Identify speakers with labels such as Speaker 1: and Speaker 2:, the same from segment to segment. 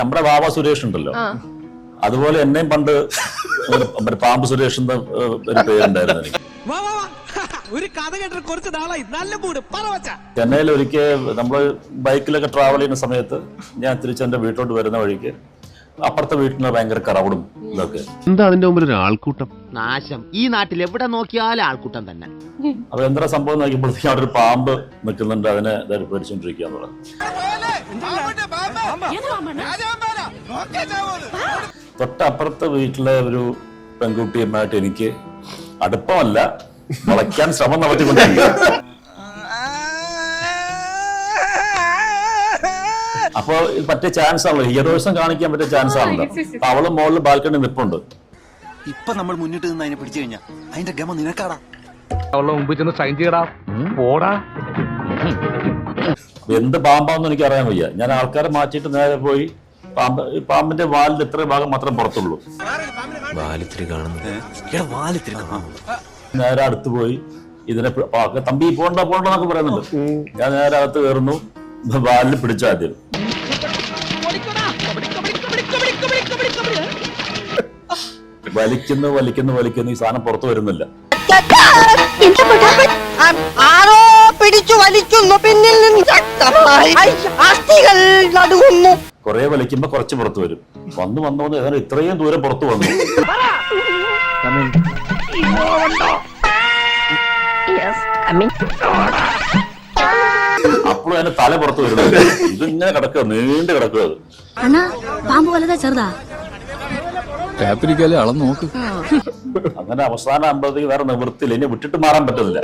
Speaker 1: നമ്മുടെ വാവ സുരേഷ് ഉണ്ടല്ലോ, അതുപോലെ എന്നെയും പണ്ട് പാമ്പ് സുരേഷ് എന്ന ഒരു പേരുണ്ടായിരുന്നു എനിക്ക്.
Speaker 2: ഒരു കഥ കേട്ടിട്ട് കുറച്ച് നാളായി, നല്ല മൂഡ് പറവച്ച.
Speaker 1: ചെന്നൈയിൽ ഒരിക്കൽ നമ്മള് ബൈക്കിലൊക്കെ ട്രാവൽ ചെയ്യുന്ന സമയത്ത് ഞാൻ തിരിച്ച് എന്റെ വീട്ടോട്ട് വരുന്ന വഴിക്ക് അപ്പുറത്തെ വീട്ടിൽ ഭയങ്കര കറവടും ഇതൊക്കെ.
Speaker 3: എന്താ അതിന്റെ മുമ്പിൽ ഒരു ആൾക്കൂട്ടം?
Speaker 4: നാശം. ഈ നാട്ടിൽ എവിടെ നോക്കിയാലും ആൾക്കൂട്ടം തന്നെ.
Speaker 1: അപ്പൊ എന്താ സംഭവം നോക്കിയപ്പോഴത്തേക്കും അവിടെ ഒരു പാമ്പ് നിൽക്കുന്നുണ്ട്, അതിനെ പേടിച്ചോണ്ടിരിക്കുക എന്നുള്ളത്. തൊട്ടപ്പുറത്തെ വീട്ടിലെ ഒരു പെൺകുട്ടിയുമായിട്ട് എനിക്ക് അടുപ്പമല്ല, വളയ്ക്കാൻ ശ്രമം നടത്തിക്കൊണ്ടിരിക്കുക. അപ്പൊ പറ്റിയ ചാൻസ് ആണല്ലോ, ഹീറോയിസം കാണിക്കാൻ പറ്റിയ ചാൻസ് ആണല്ലോ. അപ്പൊ അവള് മുകളിൽ ബാൽക്കണി നിൽപ്പുണ്ട്.
Speaker 5: ഇപ്പൊ നമ്മൾ മുന്നിട്ട് നിന്ന് അതിനെ പിടിച്ചു കഴിഞ്ഞാൽ അതിന്റെ ഗമ നിനക്കാടാ.
Speaker 3: അവളുടെ മുമ്പിൽ ചെന്ന് സൈൻ ചെയ്യടാ, പോടാ.
Speaker 1: എന്ത് പാമ്പാന്ന് എനിക്ക് അറിയാൻ വയ്യ. ഞാൻ ആൾക്കാരെ മാറ്റിയിട്ട് നേരെ പോയി പാമ്പിന്റെ വാലിന്റെ ഇത്ര ഭാഗം മാത്രമേ പുറത്തുള്ളൂ. നേരെ അടുത്ത് പോയി ഇതിനെ തമ്പി പോണ്ടെന്നൊക്കെ പറയുന്നുണ്ട്. ഞാൻ നേരെ അകത്ത് കയറുന്നു, വാലിൽ പിടിച്ചു. ആദ്യം വലിക്കുന്നു ഈ സാധനം പുറത്തു വരുന്നില്ല.
Speaker 6: ആരോ പിടിച്ചു വലിക്കുന്നു, പിന്നിൽ നിന്ന് ശക്തമായി അസ്ഥികൾ നടുങ്ങുന്നു.
Speaker 1: കുറെ വലിക്കുമ്പോ കുറച്ച് പുറത്തു വരും. വന്ന് ഏതാണ്ട് ഇത്രയും ദൂരം പുറത്തു വന്നു. അപ്പോഴും അതിന്റെ തല പുറത്തു വരുന്നത്. ഇതിങ്ങനെ കിടക്കുക, നീണ്ടു കിടക്കുക. അത്
Speaker 7: പാമ്പ് വലുതാ ചെറുതാ?
Speaker 1: അങ്ങനെ അവസാനം ആകുമ്പോഴത്തേക്ക് വേറെ നിവൃത്തിയില്ല, ഇനി വിട്ടിട്ട് മാറാൻ പറ്റുന്നില്ല.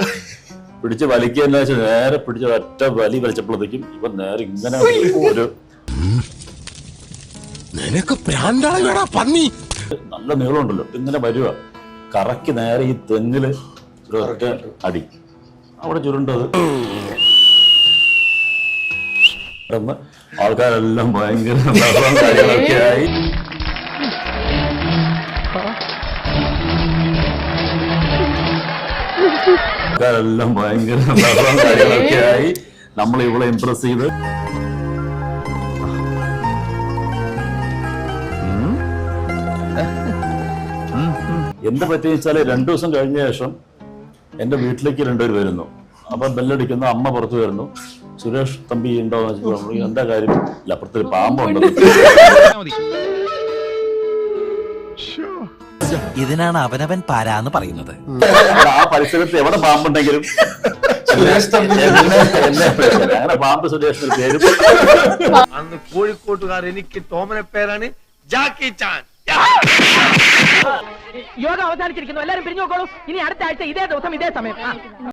Speaker 1: പിടിച്ച് വലിക്കുക എന്ന് വെച്ചാൽ നേരെ പിടിച്ച് ഒറ്റ വലി വലിച്ചപ്പോഴത്തേക്കും ഇവൻ നേരെ ഇങ്ങനെ ഒരു നല്ല നീളമുണ്ടല്ലോ, ഇങ്ങനെ വരുക കറക്കി നേരെ ഈ തെങ്ങില് ഒറ്റ അടി. അവിടെ ചുരുണ്ടത് ആൾക്കാരെല്ലാം ഭയങ്കര കാര്യങ്ങളൊക്കെ ആയി. ആൾക്കാരെല്ലാം ഭയങ്കര കാര്യങ്ങളൊക്കെ ആയി. നമ്മൾ ഇവളെ ഇംപ്രസ് ചെയ്ത് എന്ത് പറ്റിയെന്ന് വെച്ചാല് 2 ദിവസം കഴിഞ്ഞ ശേഷം എന്റെ വീട്ടിലേക്ക് 2 പേര് വരുന്നു. അപ്പൊ ബെല്ലടിക്കുന്നു, അമ്മ പുറത്തു വരുന്നു. സുരേഷ് തമ്പി ഉണ്ടോ എന്ന് വെച്ചാൽ എന്താ കാര്യം? ഇല്ല, അപ്പുറത്തൊരു പാമ്പുണ്ട്.
Speaker 5: ഇതിനാണ് അവനവൻ പാരാന്ന് പറയുന്നത്.
Speaker 1: ആ പരിസരത്ത് എവിടെ പാമ്പുണ്ടെങ്കിലും അങ്ങനെ പാമ്പ് സുരേഷിന് പേരും.
Speaker 2: അന്ന് കോഴിക്കോട്ടുകാർ എനിക്ക് തോമന പേരാണ് ജാക്കി ചാൻ.
Speaker 4: യോഗ അവസാനിച്ചിരിക്കുന്നു. എല്ലാരും പിരിഞ്ഞു നോക്കോളൂ. ഇനി അടുത്ത ആഴ്ച ഇതേ ദിവസം ഇതേ സമയം.